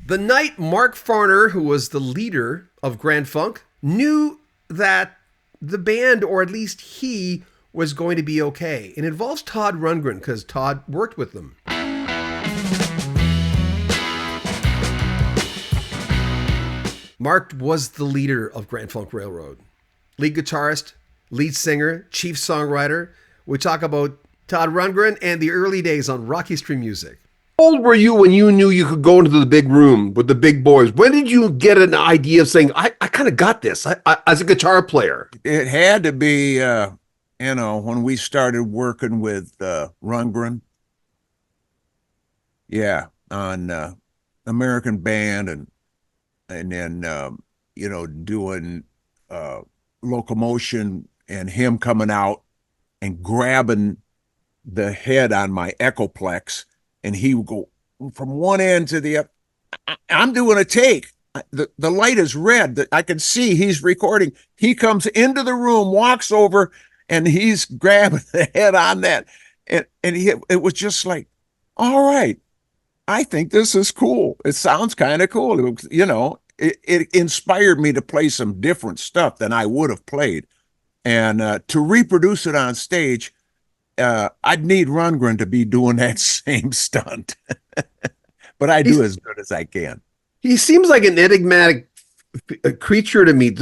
The night Mark Farner, who was the leader of Grand Funk, knew that the band, or at least he, was going to be okay. It involves Todd Rundgren because Todd worked with them. Mark was the leader of Grand Funk Railroad. Lead guitarist, lead singer, chief songwriter. We talk about Todd Rundgren and the early days on Rocky Street Music. How old were you when you knew you could go into the big room with the big boys? When did you get an idea of saying, I kind of got this as a guitar player? It had to be, when we started working with Rundgren. Yeah, on American Band and then, doing Locomotion and him coming out and grabbing the head on my Echoplex. And he would go from one end to the other. I'm doing a take. The light is red. I can see he's recording. He comes into the room, walks over, and he's grabbing the head on that. And it was just like, all right, I think this is cool. It sounds kind of cool. It inspired me to play some different stuff than I would have played. And to reproduce it on stage, I'd need Rundgren to be doing that same stunt, but I do as good as I can. He seems like an enigmatic creature to me.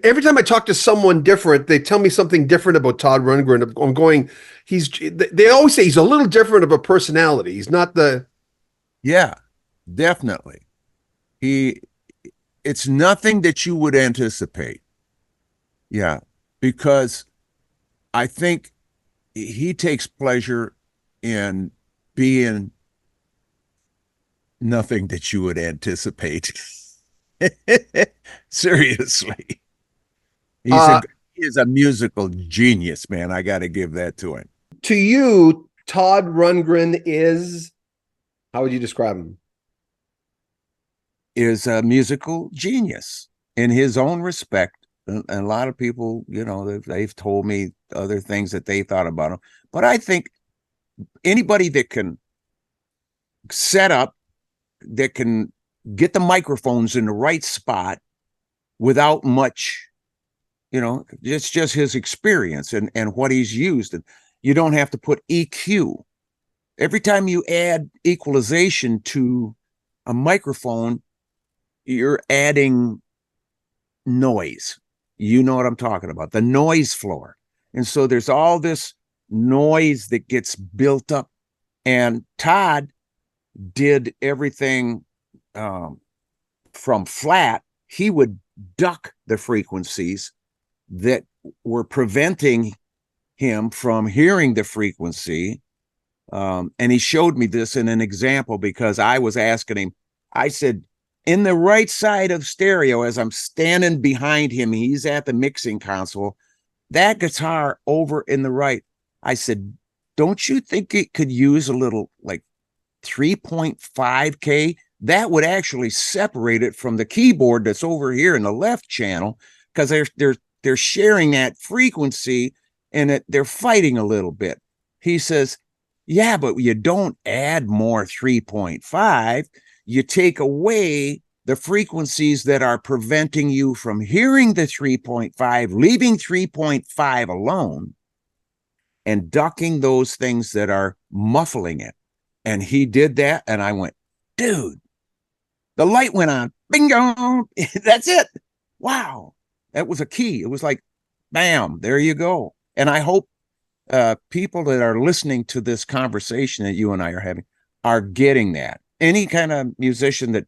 Every time I talk to someone different, they tell me something different about Todd Rundgren. I'm going, they always say he's a little different of a personality. He's not the. Yeah, definitely. It's nothing that you would anticipate. Yeah, because I think he takes pleasure in being nothing that you would anticipate. Seriously. He is a musical genius, man. I got to give that to him. To you, Todd Rundgren is, how would you describe him? Is a musical genius in his own respect. And a lot of people, they've told me other things that they thought about him. But I think anybody that can set up, that can get the microphones in the right spot without much, it's just his experience and what he's used. And you don't have to put EQ. Every time you add equalization to a microphone, you're adding noise. You know what I'm talking about, the noise floor. And so there's all this noise that gets built up. And Todd did everything from flat. He would duck the frequencies that were preventing him from hearing the frequency. And he showed me this in an example because I was asking him, I said, in the right side of stereo, as I'm standing behind him, he's at the mixing console, that guitar over in the right, I said, don't you think it could use a little like 3.5K? That would actually separate it from the keyboard that's over here in the left channel, because they're sharing that frequency and they're fighting a little bit. He says, yeah, but you don't add more 3.5. You take away the frequencies that are preventing you from hearing the 3.5, leaving 3.5 alone, and ducking those things that are muffling it. And he did that, and I went, dude, the light went on. Bingo! That's it. Wow. That was a key. It was like, bam, there you go. And I hope people that are listening to this conversation that you and I are having are getting that. Any kind of musician that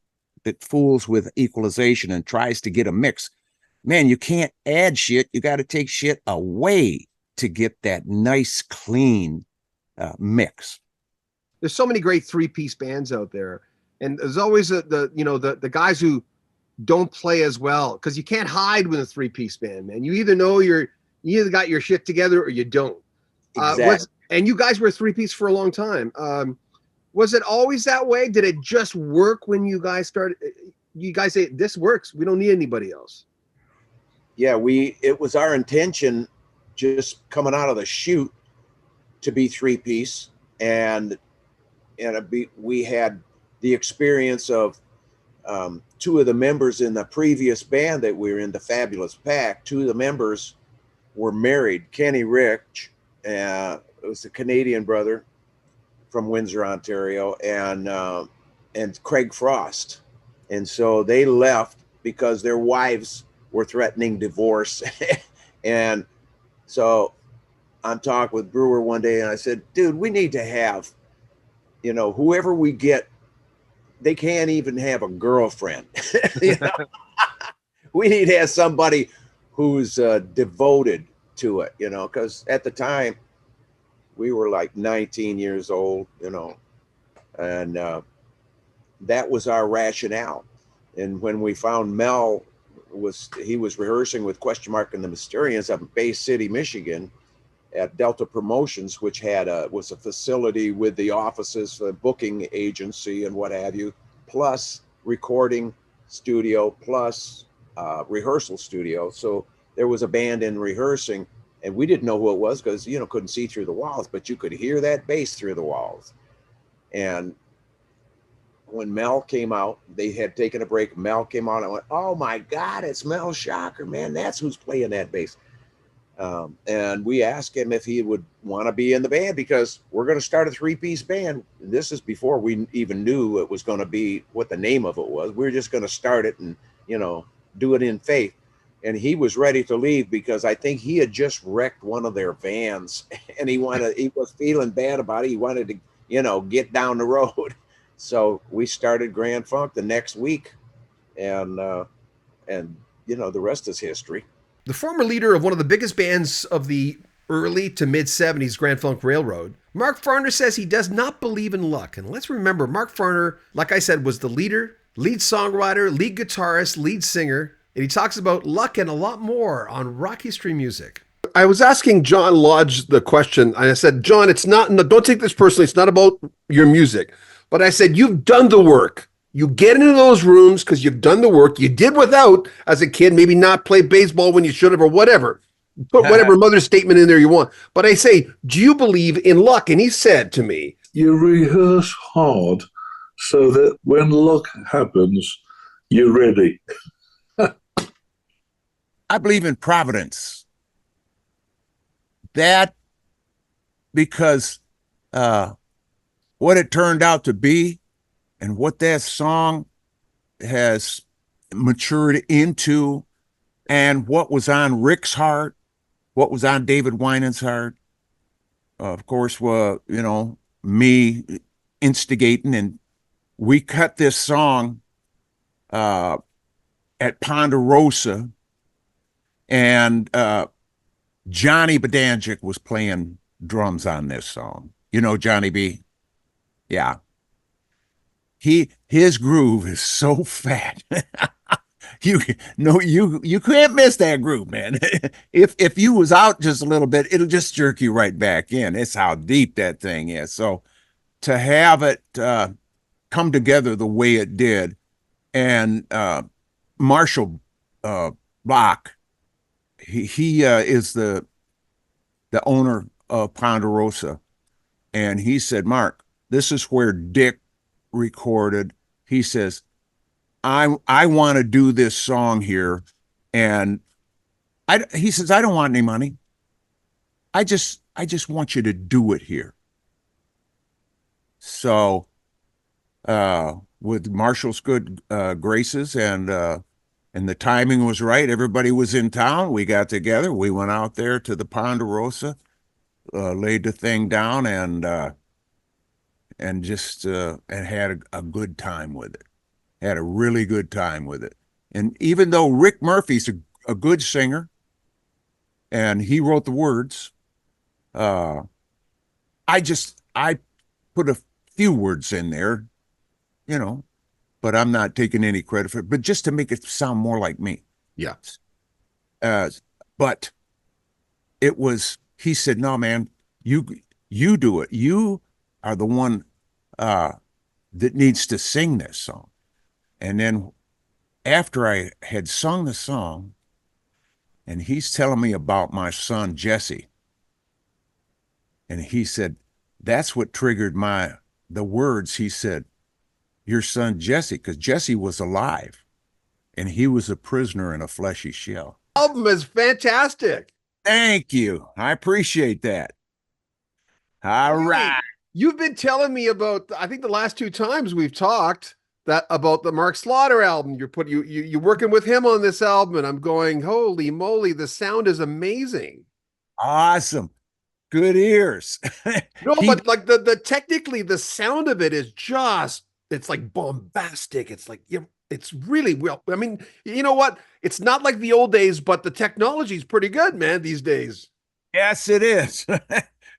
fools with equalization and tries to get a mix, man, you can't add shit. You got to take shit away to get that nice, clean mix. There's so many great three-piece bands out there, and there's always the guys who don't play as well, because you can't hide with a three-piece band, man. You either know you either got your shit together or you don't. Exactly. And you guys were three-piece for a long time. Was it always that way? Did it just work when you guys started? You guys say, this works, we don't need anybody else. Yeah, it was our intention just coming out of the chute to be three-piece, and we had the experience of two of the members in the previous band that we were in, the Fabulous Pack, two of the members were married. Kenny Rich, it was a Canadian brother from Windsor, Ontario, and Craig Frost. And so they left because their wives were threatening divorce. And so I'm talking with Brewer one day, and I said, dude, we need to have, whoever we get, they can't even have a girlfriend. We need to have somebody who's devoted to it, because at the time we were like 19 years old, and that was our rationale. And when we found Mel he was rehearsing with Question Mark and the Mysterians up in Bay City, Michigan, at Delta Promotions, which was a facility with the offices for the booking agency and what have you, plus recording studio, plus rehearsal studio. So there was a band in rehearsing, and we didn't know who it was because, couldn't see through the walls, but you could hear that bass through the walls. And when Mel came out, they had taken a break. Mel came out, and I went, oh my God, it's Mel Shocker, man. That's who's playing that bass. And we asked him if he would want to be in the band, because we're going to start a 3-piece band. This is before we even knew it was going to be what the name of it was. We were just going to start it and, do it in faith. And he was ready to leave because I think he had just wrecked one of their vans, and he was feeling bad about it. He wanted to, get down the road. So we started Grand Funk the next week, and the rest is history. The former leader of one of the biggest bands of the early to mid 70s, Grand Funk Railroad, Mark Farner, says he does not believe in luck. And let's remember, Mark Farner, like I said, was the leader, lead songwriter, lead guitarist, lead singer, and he talks about luck and a lot more on Rock History Music. I was asking John Lodge the question, and I said, John, don't take this personally. It's not about your music. But I said, you've done the work. You get into those rooms because you've done the work. You did without, as a kid, maybe not play baseball when you should have or whatever. Put whatever mother statement in there you want. But I say, do you believe in luck? And he said to me, you rehearse hard so that when luck happens, you're ready. I believe in Providence. That, because what it turned out to be and what that song has matured into, and what was on Rick's heart, what was on David Winans' heart, of course, me instigating, and we cut this song at Ponderosa, and Johnny Badanjic was playing drums on this song. Johnny B? Yeah. His groove is so fat. You can't miss that groove, man. If you was out just a little bit, it'll just jerk you right back in. It's how deep that thing is. So to have it come together the way it did, and Marshall Bach, he is the owner of Ponderosa, and he said, Mark, this is where Dick recorded. He says, I want to do this song here, and he says, I don't want any money. I just want you to do it here. So with Marshall's good graces, and the timing was right, everybody was in town, we got together, we went out there to the Ponderosa, laid the thing down, and had a good time with it. Had a really good time with it. And even though Rick Murphy's a good singer, and he wrote the words, I put a few words in there, but I'm not taking any credit for it, but just to make it sound more like me. Yeah. But it was, he said, no, man, you do it. You are the one that needs to sing this song. And then after I had sung the song, and he's telling me about my son, Jesse, and he said, that's what triggered the words. He said, your son Jesse, because Jesse was alive and he was a prisoner in a fleshy shell. Album is fantastic. Thank you. I appreciate that. All right. You've been telling me about, I think the last 2 times we've talked that about the Mark Slaughter album. You're working with him on this album, and I'm going, holy moly, the sound is amazing. Awesome. Good ears. No, but like the technically the sound of it is just, it's like bombastic. It's like, it's really well. I mean, you know what? It's not like the old days, but the technology's pretty good, man, these days. Yes, it is.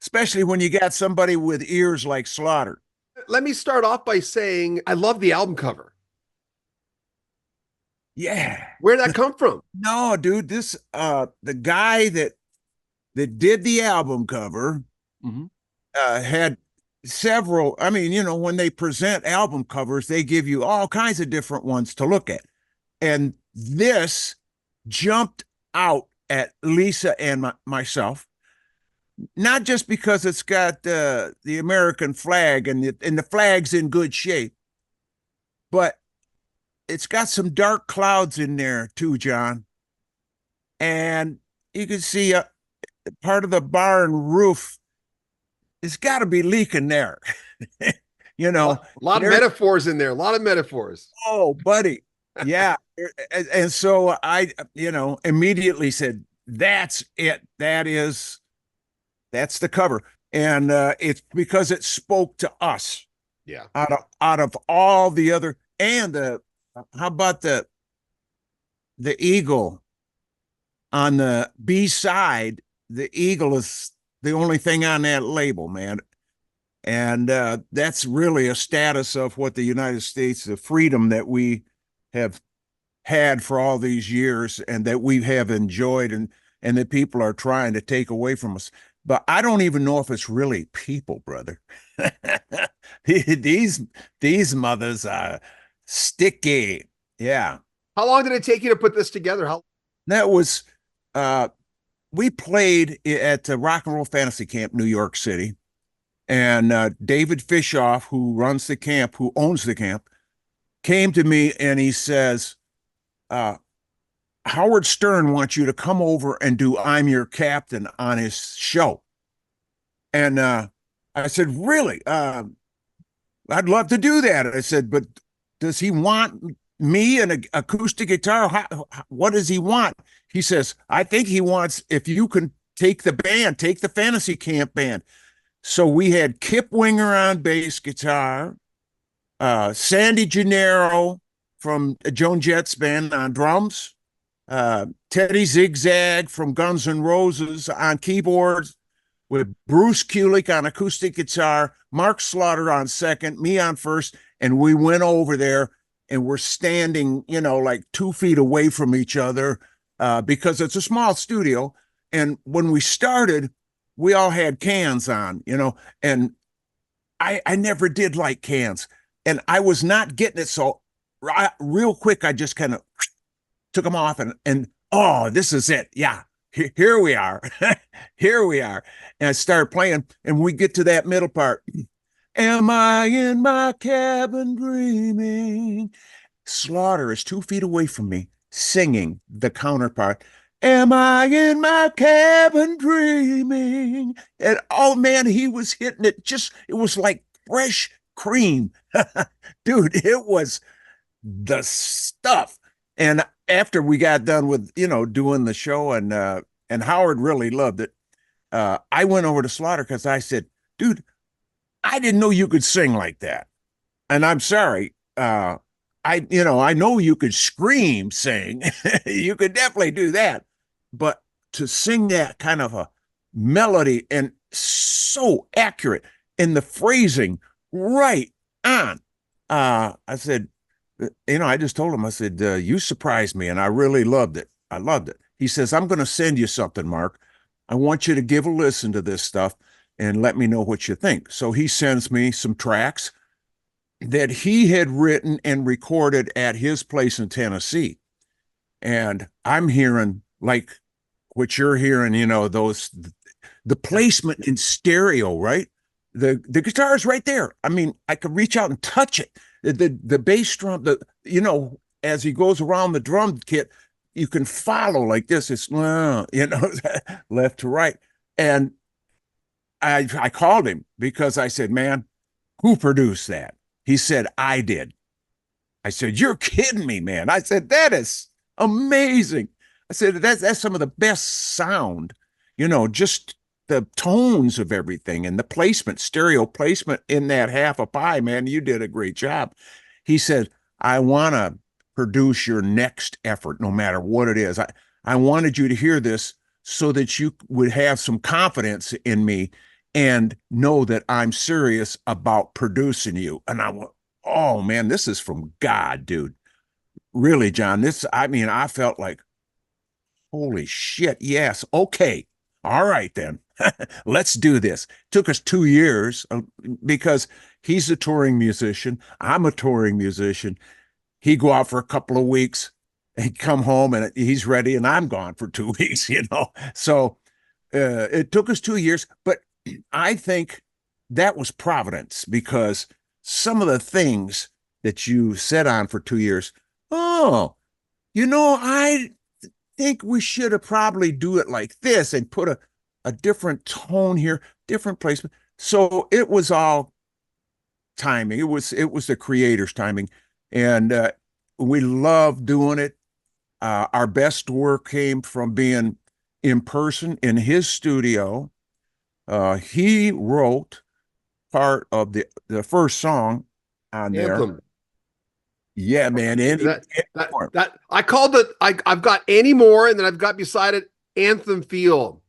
Especially when you got somebody with ears like Slaughter. Let me start off by saying I love the album cover. Yeah. Where'd that come from? No, dude, this the guy that did the album cover had several. I mean, you know, when they present album covers, they give you all kinds of different ones to look at. And this jumped out at Lisa and myself, not just because it's got the American flag and the flag's in good shape, but it's got some dark clouds in there too, John. And you can see part of the barn roof. It's got to be leaking there. You know, a lot of metaphors in there. A lot of metaphors. Oh, buddy. Yeah. And so I, you know, immediately said, that's it. That's the cover. And it's because it spoke to us. Yeah. Out of all the other, and how about the eagle on the B side? The eagle is the only thing on that label, man. And that's really a status of what the United States, the freedom that we have had for all these years and that we have enjoyed and that people are trying to take away from us. But I don't even know if it's really people, brother. These mothers are sticky. Yeah. How long did it take you to put this together? That was, we played at the Rock and Roll Fantasy Camp, New York City. And David Fishoff, who runs the camp, who owns the camp, came to me and he says, Howard Stern wants you to come over and do I'm Your Captain on his show. And I said, really? I'd love to do that. I said, but does he want me and an acoustic guitar? What does he want? He says, I think he wants, if you can take the Fantasy Camp band. So we had Kip Winger on bass guitar, Sandy Gennaro from Joan Jett's band on drums, Teddy Zigzag from Guns N' Roses on keyboards, with Bruce Kulick on acoustic guitar, Mark Slaughter on second, me on first, and we went over there and we're standing, you know, like 2 feet away from each other because it's a small studio. And when we started, we all had cans on, you know, and I never did like cans. And I was not getting it. So real quick, I just kind of took them off and oh, this is it. Yeah, here we are. Here we are. And I started playing, and we get to that middle part. Am I in my cabin dreaming? Slaughter is 2 feet away from me singing the counterpart. Am I in my cabin dreaming? And oh man, he was hitting it. It was like fresh cream. Dude, it was the stuff. And after we got done with, you know, doing the show and Howard really loved it, I went over to Slaughter because I said, dude, I didn't know you could sing like that. And I'm sorry. I know you could scream, sing. You could definitely do that. But to sing that kind of a melody and so accurate in the phrasing right on, I said, you know, I just told him, I said, you surprised me and I really loved it. I loved it. He says, I'm going to send you something, Mark. I want you to give a listen to this stuff and let me know what you think. So he sends me some tracks that he had written and recorded at his place in Tennessee. And I'm hearing like what you're hearing, you know, the placement in stereo, right? The guitar is right there. I mean, I could reach out and touch it. the bass drum, as he goes around the drum kit, you can follow like this. It's left to right. And I called him because I said, man, who produced that? He said, I did. I said, you're kidding me, man. I said, that is amazing. I said, that's some of the best sound, just the tones of everything and the placement, stereo placement in that half a pie, man. You did a great job. He said, I want to produce your next effort, no matter what it is. I wanted you to hear this so that you would have some confidence in me and know that I'm serious about producing you. And I went, oh man, this is from God, dude. Really, John, I felt like, holy shit. Yes. Okay. All right, then. Let's do this. Took us 2 years because he's a touring musician. I'm a touring musician. He'd go out for a couple of weeks. He'd come home and he's ready, and I'm gone for 2 weeks, So it took us 2 years, but I think that was Providence because some of the things that you set on for 2 years, I think we should have probably do it like this and put a different tone here, different placement. So it was all timing. It was the creator's timing. And we loved doing it. Our best work came from being in person in his studio. He wrote part of the first song on Anthem. there. Yeah, man. That I called it. I've got Any More, and then I've got beside it Anthem Feel.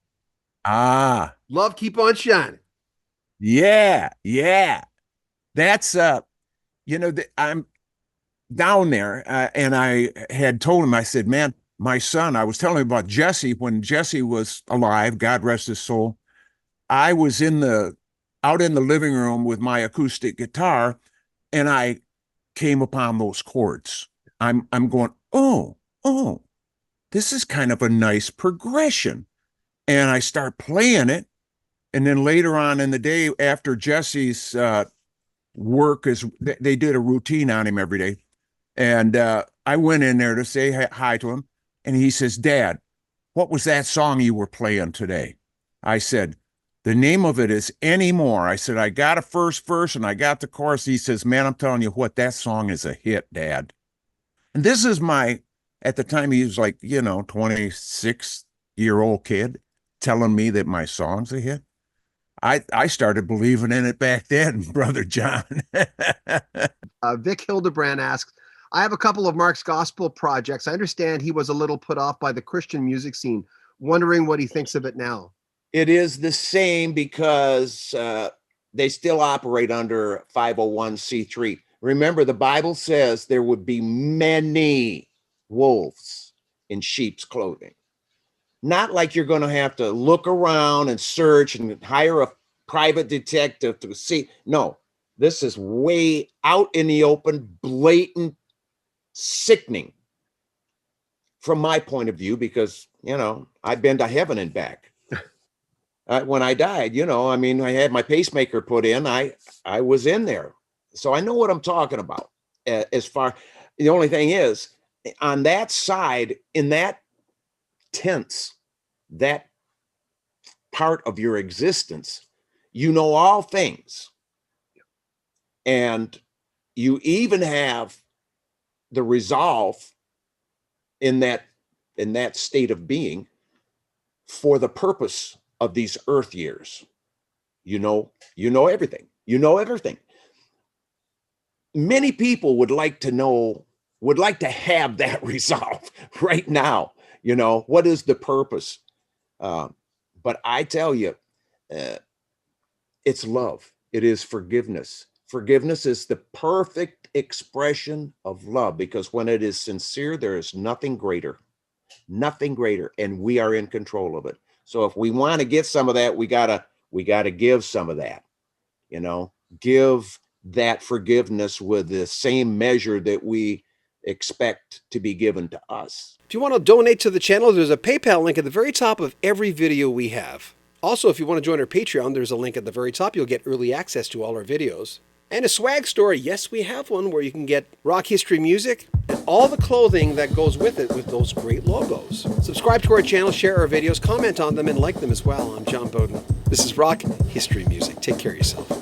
Love Keep On Shining. Yeah. That's I'm down there, and I had told him, I said, man, my son, I was telling him about Jesse when Jesse was alive, God rest his soul. I was out in the living room with my acoustic guitar, and I came upon those chords. I'm going, oh, this is kind of a nice progression. And I start playing it. And then later on in the day, after Jesse's work, they did a routine on him every day. And I went in there to say hi to him. And he says, Dad, what was that song you were playing today? I said, the name of it is Any More. I said, I got a first verse and I got the chorus. He says, man, I'm telling you what, that song is a hit, Dad. And this is at the time he was like, 26-year-old kid telling me that my song's a hit. I started believing in it back then, Brother John. Vic Hildebrand asks, I have a couple of Mark's gospel projects. I understand he was a little put off by the Christian music scene. Wondering what he thinks of it now. It is the same because they still operate under 501c3. Remember, the Bible says there would be many wolves in sheep's clothing. Not like you're going to have to look around and search and hire a private detective to see. No, this is way out in the open, blatant, sickening from my point of view, because, I've been to heaven and back. When I died, I had my pacemaker put in. I was in there. So I know what I'm talking about. The only thing is, on that side, in that tense, that part of your existence, all things. And you even have the resolve in that state of being for the purpose of these earth years. You know everything. Many people would like to have that resolve right now. What is the purpose? But I tell you, it's love. It is forgiveness. Forgiveness is the perfect expression of love, because when it is sincere, there is nothing greater, and we are in control of it. So if we want to get some of that, we gotta give some of that, give that forgiveness with the same measure that we expect to be given to us. If you want to donate to the channel, there's a PayPal link at the very top of every video we have. Also, if you want to join our Patreon, there's a link at the very top. You'll get early access to all our videos. And a swag store, yes, we have one where you can get rock history music and all the clothing that goes with it with those great logos. Subscribe to our channel, share our videos, comment on them, and like them as well. I'm John Bowden. This is Rock History Music. Take care of yourself.